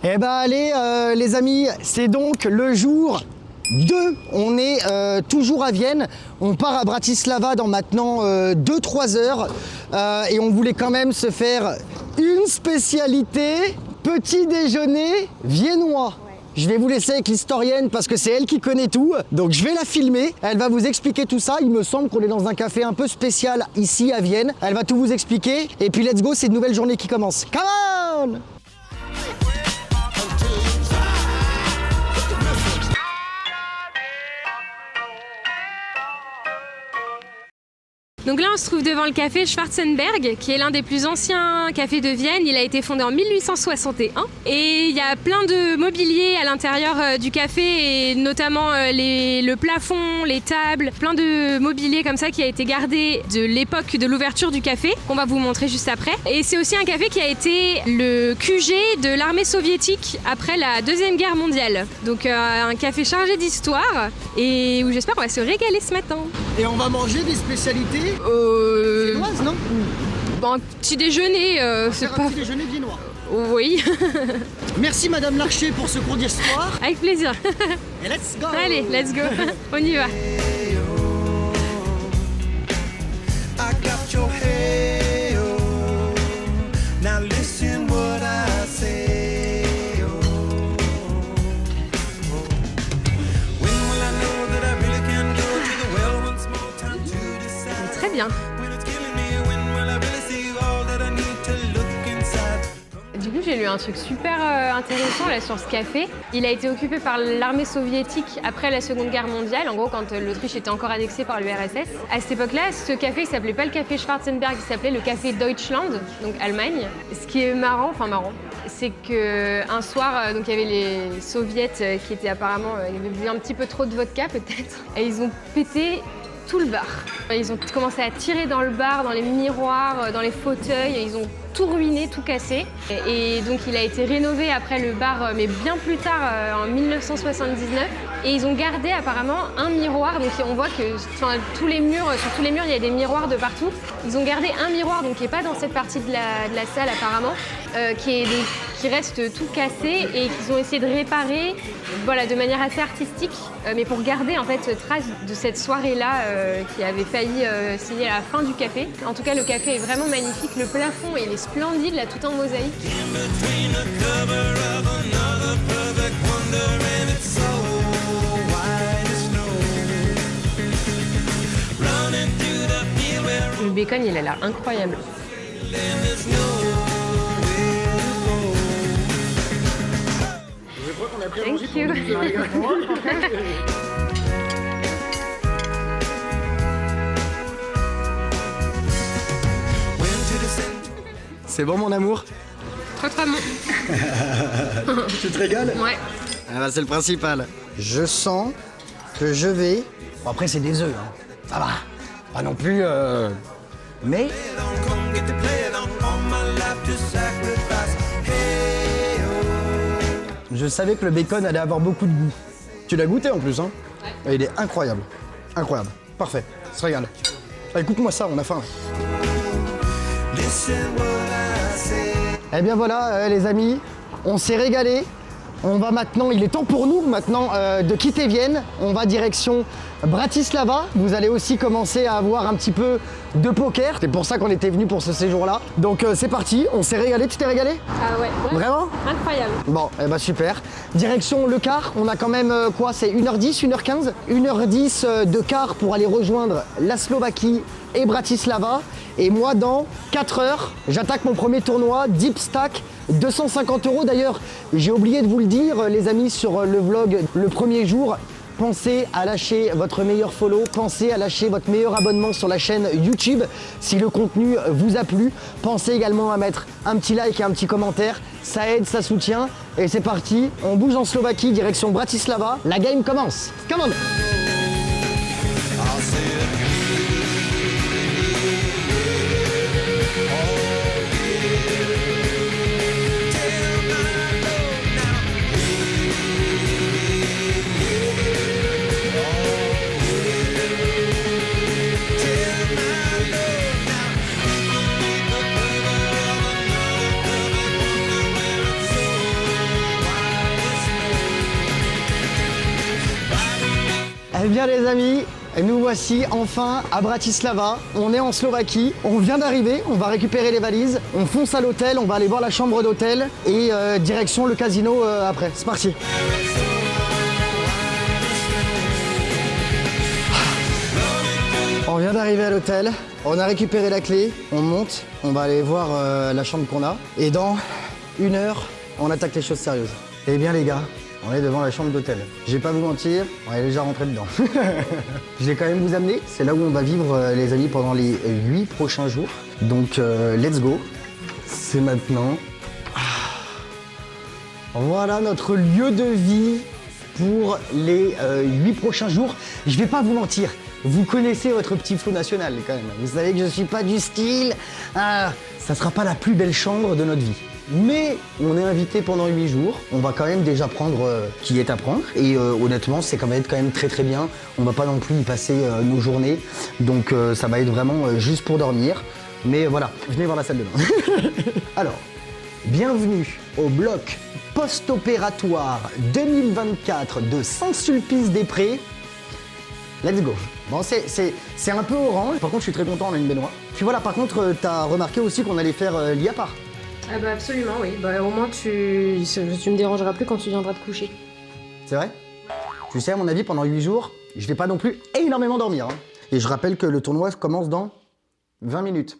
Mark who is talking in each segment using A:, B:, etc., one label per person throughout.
A: Eh ben allez les amis, c'est donc le jour 2. On est toujours à Vienne. On part à Bratislava dans maintenant 2-3 heures. Et on voulait quand même se faire une spécialité, petit déjeuner viennois. Je vais vous laisser avec l'historienne parce que c'est elle qui connaît tout. Donc je vais la filmer, elle va vous expliquer tout ça. Il me semble qu'on est dans un café un peu spécial ici à Vienne. Elle va tout vous expliquer. Et puis let's go, c'est une nouvelle journée qui commence. Come on!
B: Donc là, on se trouve devant le café Schwarzenberg, qui est l'un des plus anciens cafés de Vienne. Il a été fondé en 1861. Et il y a plein de mobilier à l'intérieur du café, et notamment le plafond, les tables, plein de mobilier comme ça qui a été gardé de l'époque de l'ouverture du café, qu'on va vous montrer juste après. Et c'est aussi un café qui a été le QG de l'armée soviétique après la Deuxième Guerre mondiale. Donc un café chargé d'histoire, et où j'espère qu'on va se régaler ce matin.
A: Et on va manger des spécialités viennoises, non?
B: Bon, un petit déjeuner, c'est pas...
A: Un petit déjeuner viennois.
B: Oui.
A: Merci Madame Larcher pour ce cours d'histoire.
B: Avec plaisir.
A: Et let's go.
B: Allez, let's go. On y va. Très bien. Du coup, j'ai lu un truc super intéressant là sur ce café. Il a été occupé par l'armée soviétique après la Seconde Guerre mondiale, en gros quand l'Autriche était encore annexée par l'URSS. À cette époque-là, ce café, il s'appelait pas le café Schwarzenberg, il s'appelait le café Deutschland, donc Allemagne. Ce qui est marrant, c'est qu'un soir, donc il y avait les soviets qui étaient apparemment, ils avaient bu un petit peu trop de vodka peut-être, et ils ont pété tout le bar. Ils ont commencé à tirer dans le bar, dans les miroirs, dans les fauteuils, ils ont tout ruiné, tout cassé. Et donc il a été rénové après le bar, mais bien plus tard, en 1979. Et ils ont gardé apparemment un miroir, donc on voit que sur tous les murs, il y a des miroirs de partout. Ils ont gardé un miroir, donc qui n'est pas dans cette partie de la salle apparemment, qui reste tout cassé et qu'ils ont essayé de réparer, voilà, de manière assez artistique, mais pour garder en fait trace de cette soirée-là qui avait failli signer à la fin du café. En tout cas, le café est vraiment magnifique, le plafond il est splendide, là, tout en mosaïque. Le bacon, il a l'air incroyable. Thank you.
A: C'est bon mon amour?
B: Trop bon.
A: Tu te régales?
B: Ouais.
A: Ah bah, c'est le principal. Je sens que je vais... Bon, après c'est des œufs, hein. Ça va. Pas non plus... Mais... Je savais que le bacon allait avoir beaucoup de goût. Tu l'as goûté en plus, hein? Ouais. Il est incroyable. Incroyable. Parfait. Ça se régale. Ah, écoute-moi ça, on a faim. Eh bien voilà les amis, on s'est régalé. On va maintenant, il est temps pour nous maintenant de quitter Vienne. On va direction Bratislava. Vous allez aussi commencer à avoir un petit peu de poker. C'est pour ça qu'on était venu pour ce séjour-là. Donc c'est parti, on s'est régalé. Tu t'es régalé?
B: Ah ouais.
A: Vraiment?
B: Incroyable.
A: Bon, eh ben super. Direction le car, on a quand même quoi? C'est 1h10, 1h15? 1h10 de car pour aller rejoindre la Slovaquie et Bratislava. Et moi, dans 4 heures, j'attaque mon premier tournoi, Deep Stack, 250 €. D'ailleurs, j'ai oublié de vous le dire, les amis, sur le vlog, le premier jour, pensez à lâcher votre meilleur follow, pensez à lâcher votre meilleur abonnement sur la chaîne YouTube si le contenu vous a plu. Pensez également à mettre un petit like et un petit commentaire, ça aide, ça soutient. Et c'est parti, on bouge en Slovaquie, direction Bratislava. La game commence. Come on! Eh bien les amis, nous voici enfin à Bratislava. On est en Slovaquie, on vient d'arriver, on va récupérer les valises, on fonce à l'hôtel, on va aller voir la chambre d'hôtel et direction le casino après. C'est parti. On vient d'arriver à l'hôtel, on a récupéré la clé, on monte, on va aller voir la chambre qu'on a et dans 1 heure, on attaque les choses sérieuses. Eh bien les gars, on est devant la chambre d'hôtel. Je vais pas vous mentir, on est déjà rentré dedans. Je vais quand même vous amener. C'est là où on va vivre, les amis, pendant les 8 prochains jours. Donc, let's go. C'est maintenant. Voilà notre lieu de vie pour les 8 prochains jours. Je vais pas vous mentir. Vous connaissez votre petit flou national quand même. Vous savez que je suis pas du style. Ça sera pas la plus belle chambre de notre vie. Mais on est invité pendant 8 jours, on va quand même déjà prendre qui est à prendre et honnêtement c'est quand même très très bien. On va pas non plus y passer nos journées, donc ça va être vraiment juste pour dormir. Mais voilà, venez voir la salle de bain. Alors, bienvenue au bloc post-opératoire 2024 de Saint-Sulpice-des-Prés. Let's go. Bon, c'est un peu orange, par contre je suis très content, on a une baignoire. Puis voilà, par contre t'as remarqué aussi qu'on allait faire l'IA part.
B: Ah bah absolument, oui. Bah au moins tu me dérangeras plus quand tu viendras te coucher.
A: C'est vrai? Tu sais, à mon avis, pendant 8 jours, je vais pas non plus énormément dormir. Hein. Et je rappelle que le tournoi commence dans 20 minutes.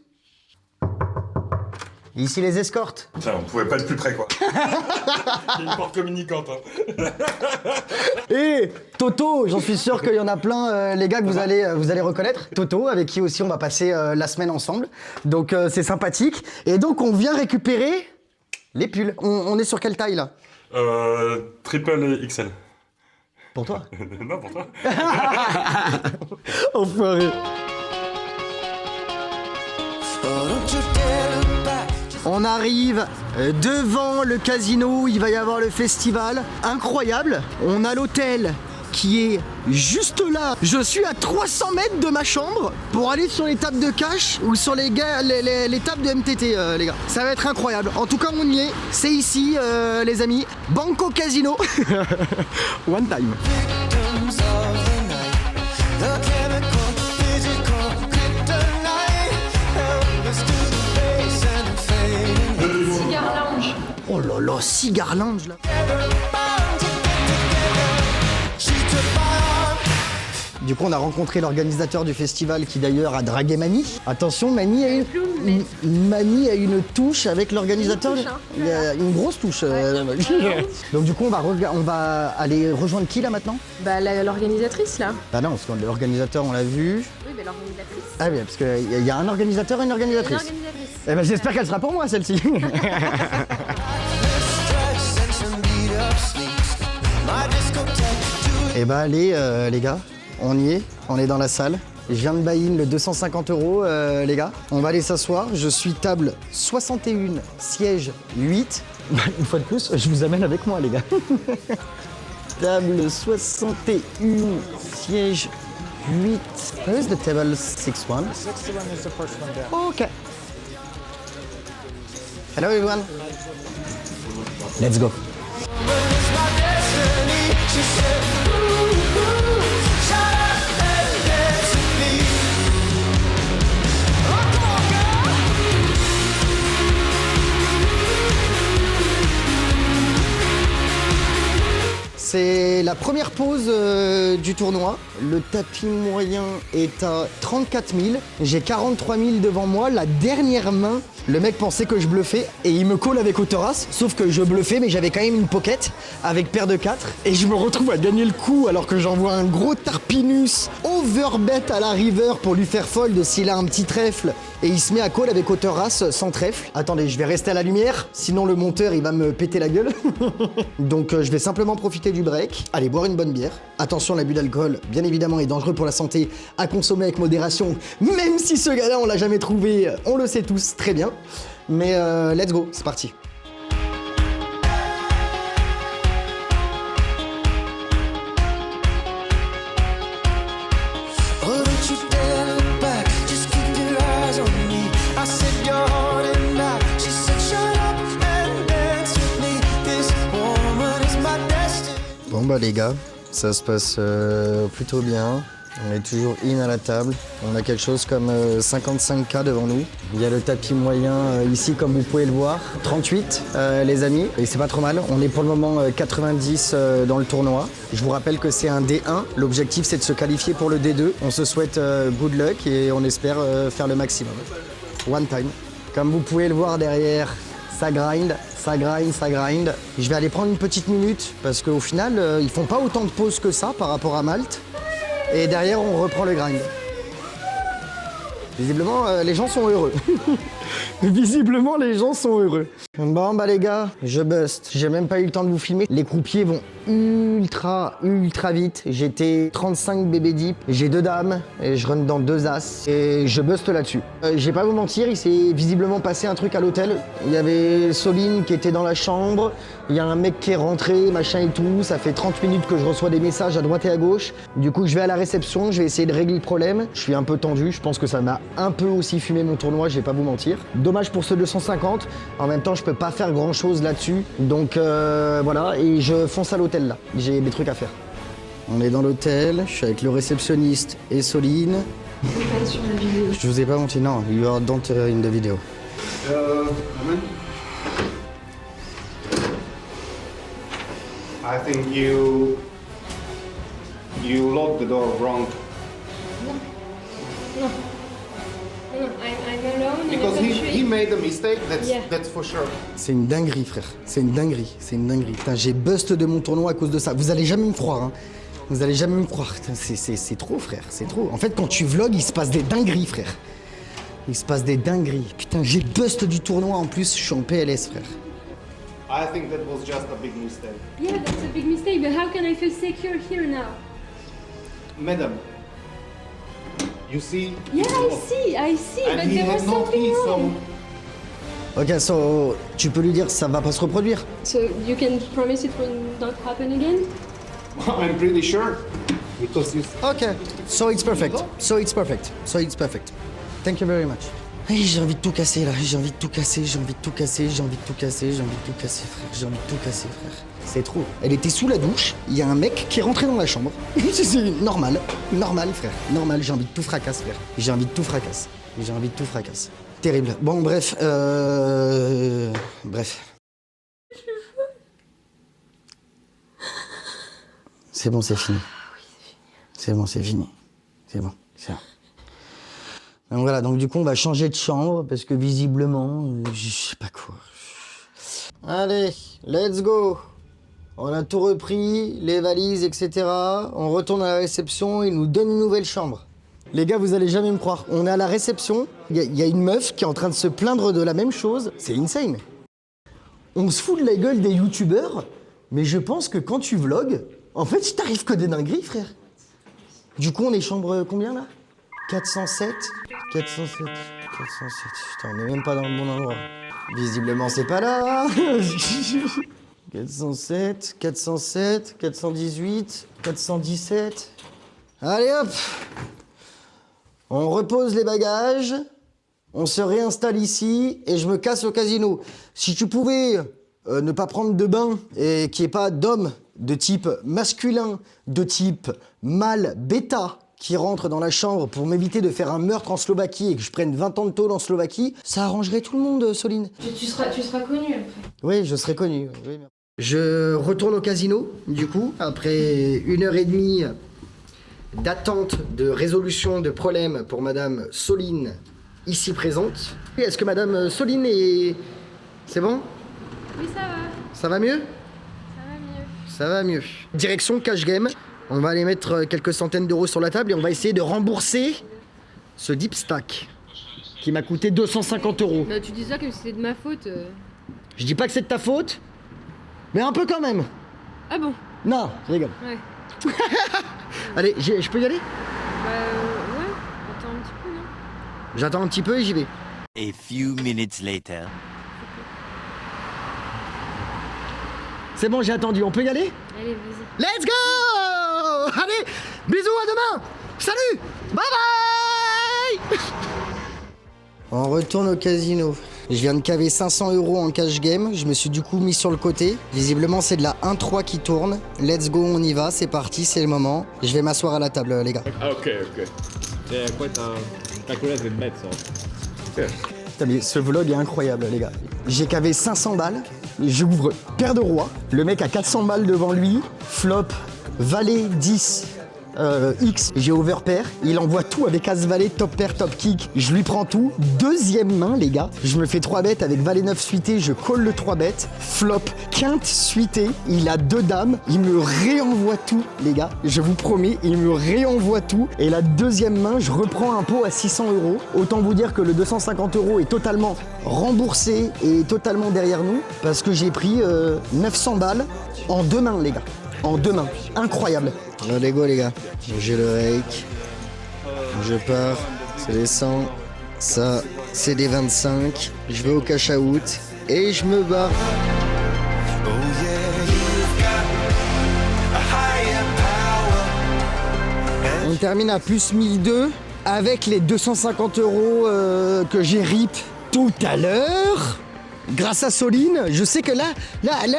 A: Ici les escortes.
C: Putain, on pouvait pas être plus près, quoi. Il y a une porte communicante, hein.
A: Et Toto, j'en suis sûr qu'il y en a plein, les gars, que vous allez reconnaître. Toto, avec qui aussi on va passer la semaine ensemble. Donc c'est sympathique. Et donc on vient récupérer les pulls. On est sur quelle taille là?
C: Triple XL.
A: Pour toi?
C: Non, pour toi.
A: Enfoiré. On arrive devant le casino, il va y avoir le festival. Incroyable. On a l'hôtel qui est juste là. Je suis à 300 mètres de ma chambre pour aller sur les tables de cash ou sur les tables de MTT, les gars. Ça va être incroyable. En tout cas, on y est. C'est ici, les amis. Banco Casino. One time.
B: Cigar lounge.
A: Oh là là, cigar lounge là. Du coup, on a rencontré l'organisateur du festival qui d'ailleurs a dragué Mani. Attention, Mani a une touche avec l'organisateur.
B: Une touche, hein.
A: Il y a une grosse touche. Donc du coup, on va aller rejoindre qui là maintenant?
B: Bah l'organisatrice là.
A: Ah non, parce que l'organisateur, on l'a vu.
B: Oui, mais l'organisatrice.
A: Ah oui, parce qu'il y a un organisateur et une organisatrice.
B: L'organisatrice.
A: Eh ben, j'espère qu'elle sera pour moi, celle-ci. Eh ben, allez, les gars, on y est, on est dans la salle. Je viens de buy-in le 250 €, les gars. On va aller s'asseoir. Je suis table 61, siège 8. Une fois de plus, je vous amène avec moi, les gars. Table 61, siège 8. Where is the table 61?
D: 61 is the first one down.
A: Okay. Hello, everyone. Let's go. C'est la première pause du tournoi. Le tapis moyen est à 34 000. J'ai 43 000 devant moi. La dernière main, le mec pensait que je bluffais et il me colle avec Autoras. Sauf que je bluffais, mais j'avais quand même une pocket avec paire de 4. Et je me retrouve à gagner le coup alors que j'envoie un gros Tarpinus overbet à la river pour lui faire fold s'il a un petit trèfle. Et il se met à call avec Autoras sans trèfle. Attendez, je vais rester à la lumière, sinon le monteur il va me péter la gueule. Donc je vais simplement profiter du break, aller boire une bonne bière. Attention, l'abus d'alcool, bien évidemment, est dangereux pour la santé, à consommer avec modération. Même si ce gars-là, on l'a jamais trouvé, on le sait tous très bien. Mais let's go, c'est parti. Bon bah les gars, Ça se passe plutôt bien. On est toujours in à la table. On a quelque chose comme 55K devant nous. Il y a le tapis moyen ici, comme vous pouvez le voir. 38, les amis. Et c'est pas trop mal. On est pour le moment 90 dans le tournoi. Je vous rappelle que c'est un D1. L'objectif, c'est de se qualifier pour le D2. On se souhaite good luck et on espère faire le maximum. One time. Comme vous pouvez le voir derrière, ça grind, ça grind, ça grind. Je vais aller prendre une petite minute parce qu'au final, ils font pas autant de pauses que ça par rapport à Malte. Et derrière, on reprend le grind. Visiblement, les gens sont heureux. Visiblement, les gens sont heureux. Bon, bah les gars, je bust. J'ai même pas eu le temps de vous filmer. Les croupiers vont ultra vite. J'étais 35 bébé deep. J'ai 2 dames et je run dans 2 as. Et je bust là-dessus. Je vais pas vous mentir, il s'est visiblement passé un truc à l'hôtel. Il y avait Soline qui était dans la chambre. Il y a un mec qui est rentré, machin et tout. Ça fait 30 minutes que je reçois des messages à droite et à gauche. Du coup, je vais à la réception. Je vais essayer de régler le problème. Je suis un peu tendu. Je pense que ça m'a un peu aussi fumé mon tournoi. Je vais pas vous mentir. Dommage pour ce 250. En même temps, je peux pas faire grand chose là-dessus. Donc voilà, et je fonce à l'hôtel là. J'ai des trucs à faire. On est dans l'hôtel, je suis avec le réceptionniste et Soline.
B: Pas sur la vidéo.
A: Je vous ai pas menti, non, you are don't in the video.
C: Amen. I think you locked the door wrong.
B: No, I'm alone
C: Because
B: in the country.
C: he made a mistake,
B: Yeah.
C: that's for sure.
A: C'est une dinguerie, frère. C'est une dinguerie, c'est une dinguerie. Putain, j'ai bust de mon tournoi à cause de ça. Vous allez jamais me croire, hein. Vous allez jamais me croire. Putain, c'est trop, frère, c'est trop. En fait, quand tu vlogs, il se passe des dingueries, frère. Il se passe des dingueries. Putain, j'ai bust du tournoi en plus, je suis en PLS, frère.
C: I think that was just a big mistake.
B: Yeah, that's a big mistake, but how can I feel secure here now?
C: Madam, you see?
B: Yeah,
C: it's
B: I see,
C: And
B: but
C: he
B: there was
C: had no
B: something
C: key,
B: wrong.
A: Ok, so, tu peux lui dire ça va pas se reproduire.
B: So you can promise it will not happen again?
C: I'm pretty sure. Because you
A: Ok, so it's perfect. So it's perfect. So it's perfect. Thank you very much. Hey, j'ai envie de tout casser là, j'ai envie de tout casser, j'ai envie de tout casser, j'ai envie de tout casser, j'ai envie de tout casser, frère, j'ai envie de tout casser, frère. C'est trop. Elle était sous la douche, il y a un mec qui est rentré dans la chambre. C'est normal, normal, frère, normal, j'ai envie de tout fracasse, frère. J'ai envie de tout fracasse. J'ai envie de tout fracasse. Terrible. Bon, bref, bref. C'est bon, c'est fini. C'est bon, c'est fini. C'est bon, c'est bon. Donc voilà, donc du coup on va changer de chambre parce que visiblement, je sais pas quoi. Allez, let's go. On a tout repris, les valises, etc. On retourne à la réception, ils nous donnent une nouvelle chambre. Les gars, vous allez jamais me croire. On est à la réception, il y a une meuf qui est en train de se plaindre de la même chose. C'est insane. On se fout de la gueule des youtubeurs, mais je pense que quand tu vlogs, en fait, il t'arrive que des dingueries, frère. Du coup, on est chambre combien là ? 407 407. 407. Putain, on est même pas dans le bon endroit. Visiblement, c'est pas là. 407, 407, 418, 417. Allez hop. On repose les bagages. On se réinstalle ici et je me casse au casino. Si tu pouvais ne pas prendre de bain et qu'il n'y ait pas d'homme de type masculin, de type mâle bêta, qui rentre dans la chambre pour m'éviter de faire un meurtre en Slovaquie et que je prenne 20 ans de tôle en Slovaquie, ça arrangerait tout le monde, Soline.
B: Tu seras connu après.
A: Oui, je serai connu. Oui, merci. Je retourne au casino, du coup, après 1h30 d'attente de résolution de problèmes pour Madame Soline, ici présente. Est-ce que Madame Soline est... C'est bon?
B: Oui, ça va.
A: Ça va mieux?
B: Ça va mieux.
A: Ça va mieux. Direction Cash Game. On va aller mettre quelques centaines d'euros sur la table et on va essayer de rembourser ce deep stack qui m'a coûté 250 euros.
B: Bah, tu dis ça comme si c'était de ma faute.
A: Je dis pas que c'est de ta faute, mais un peu quand même.
B: Ah bon?
A: Non, je rigole.
B: Ouais.
A: Allez, je peux y aller?
B: Bah, ouais. Attends un petit peu, non?
A: J'attends un petit peu et j'y vais.
E: A few minutes later.
A: C'est bon, j'ai attendu, on peut y aller?
B: Allez, vas-y.
A: Let's go! Allez, bisous, à demain! Salut! Bye bye! On retourne au casino. Je viens de caver 500 € en cash game. Je me suis du coup mis sur le côté. Visiblement, c'est de la 1-3 qui tourne. Let's go, on y va. C'est parti, c'est le moment. Je vais m'asseoir à la table, les gars.
F: Ah, ok. Et après, t'as collé, je vais te mettre ça.
A: Putain, mais ce vlog est incroyable, les gars. J'ai cavé 500 balles. J'ouvre paire de rois. Le mec a 400 balles devant lui. Flop, valet 10. X, j'ai overpair, il envoie tout avec As-Valet, top pair, top kick, je lui prends tout, deuxième main les gars, je me fais 3 bêtes avec Valet 9 suité, je colle le 3 bêtes, flop, quinte suité, il a 2 dames, il me réenvoie tout les gars, je vous promets, il me réenvoie tout, et la deuxième main, je reprends un pot à 600 €, autant vous dire que le 250 € est totalement remboursé et totalement derrière nous, parce que j'ai pris 900 balles en 2 mains les gars. En 2 mains. Incroyable. Allez go les gars. J'ai le rake. Je pars. C'est des 100. Ça, c'est des 25. Je vais au cash out. Et je me barre. On termine à plus 1002 avec les 250 € que j'ai rip tout à l'heure. Grâce à Soline, je sais que là,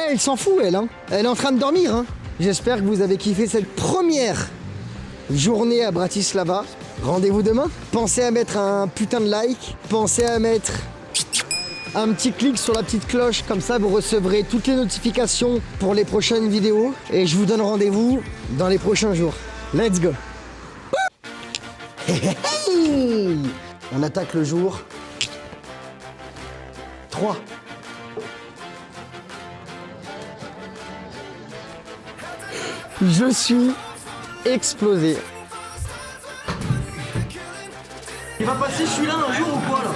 A: elle s'en fout, elle. Hein. Elle est en train de dormir. Hein. J'espère que vous avez kiffé cette première journée à Bratislava. Rendez-vous demain. Pensez à mettre un putain de like. Pensez à mettre un petit clic sur la petite cloche. Comme ça, vous recevrez toutes les notifications pour les prochaines vidéos. Et je vous donne rendez-vous dans les prochains jours. Let's go. On attaque le jour 3. Je suis explosé. Il va passer celui-là un jour ou quoi là?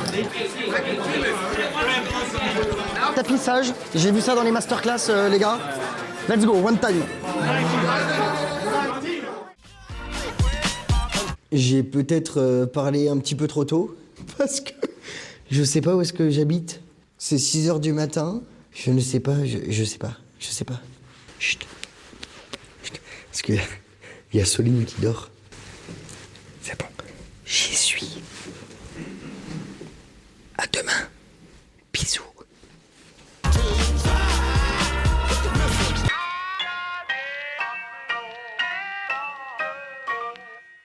A: Tapissage, j'ai vu ça dans les masterclass les gars. Let's go, one time. J'ai peut-être parlé un petit peu trop tôt parce que je sais pas où est-ce que j'habite. C'est 6 h du matin. Je ne sais pas, je sais pas. Chut. Parce qu'il y a Soline qui dort. C'est bon, j'y suis. À demain. Bisous.